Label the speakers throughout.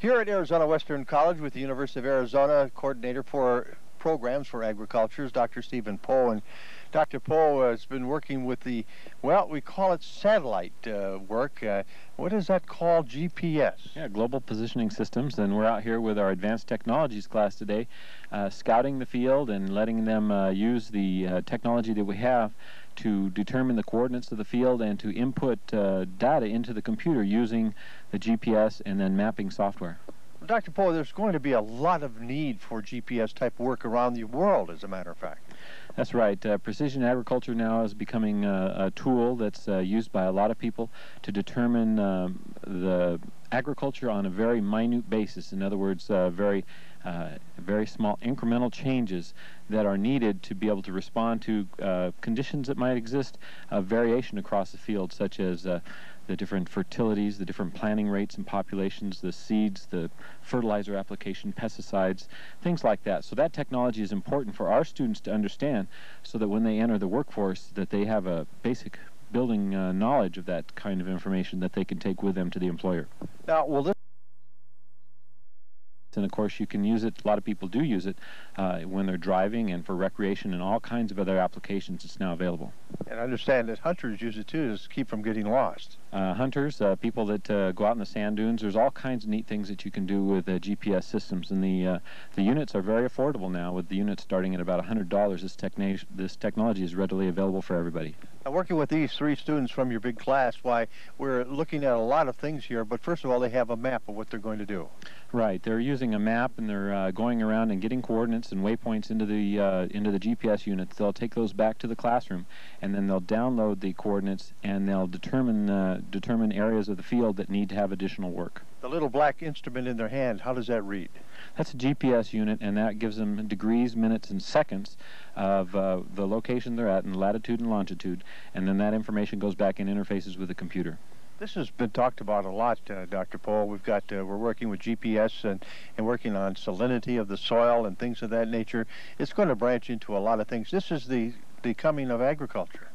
Speaker 1: Here at Arizona Western College with the University of Arizona, coordinator for programs for agriculture is Dr. Stephen Poe. And Dr. Poe has been working with the, well, we call it satellite work. What is that called? GPS?
Speaker 2: Yeah, Global Positioning Systems. And we're out here with our Advanced Technologies class today, scouting the field and letting them use the technology that we have to determine the coordinates of the field and to input data into the computer using the GPS and then mapping software.
Speaker 1: Well, Dr. Poe, there's going to be a lot of need for GPS type work around the world, as a matter of fact.
Speaker 2: That's right. Precision agriculture now is becoming a tool that's used by a lot of people to determine the agriculture on a very minute basis. In other words, very small incremental changes that are needed to be able to respond to conditions that might exist, variation across the field, such as the different fertilities, the different planting rates and populations, the seeds, the fertilizer application, pesticides, things like that. So that technology is important for our students to understand so that when they enter the workforce that they have a basic building knowledge of that kind of information that they can take with them to the employer.
Speaker 1: Now, will this...
Speaker 2: And of course you can use it, a lot of people do use it when they're driving and for recreation and all kinds of other applications. It's now available. And
Speaker 1: I understand that hunters use it too to keep from getting lost.
Speaker 2: Hunters, people that go out in the sand dunes, there's all kinds of neat things that you can do with GPS systems, and the units are very affordable now, with the units starting at about $100. This technology is readily available for everybody.
Speaker 1: Now, working with these three students from your big class, why, we're looking at a lot of things here, but first of all, they have a map of what they're going to do.
Speaker 2: Right, they're using a map and they're going around and getting coordinates and waypoints into the GPS units. They'll take those back to the classroom, and then they'll download the coordinates and they'll determine areas of the field that need to have additional work.
Speaker 1: The little black instrument in their hand, how does that read?
Speaker 2: That's a GPS unit, and that gives them degrees, minutes, and seconds of the location they're at in latitude and longitude, and then that information goes back in interfaces with the computer.
Speaker 1: This has been talked about a lot, Dr. Poe. We're working with GPS and working on salinity of the soil and things of that nature. It's going to branch into a lot of things. This is the coming of agriculture.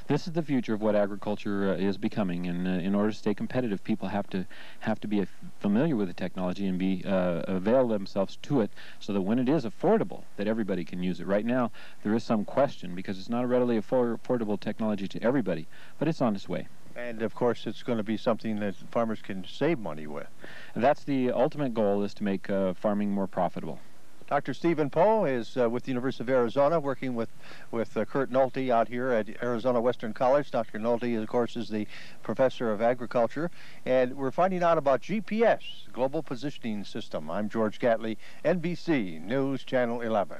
Speaker 2: This is the future of what agriculture is becoming, and in order to stay competitive, people have to be familiar with the technology and avail themselves to it, so that when it is affordable, that everybody can use it. Right now, there is some question because it's not a readily affordable technology to everybody, but it's on its way.
Speaker 1: And of course, it's going to be something that farmers can save money with.
Speaker 2: And that's the ultimate goal, is to make farming more profitable.
Speaker 1: Dr. Stephen Poe is with the University of Arizona, working with Kurt Nolte out here at Arizona Western College. Dr. Nolte, of course, is the professor of agriculture, and we're finding out about GPS, Global Positioning System. I'm George Gatley, NBC News Channel 11.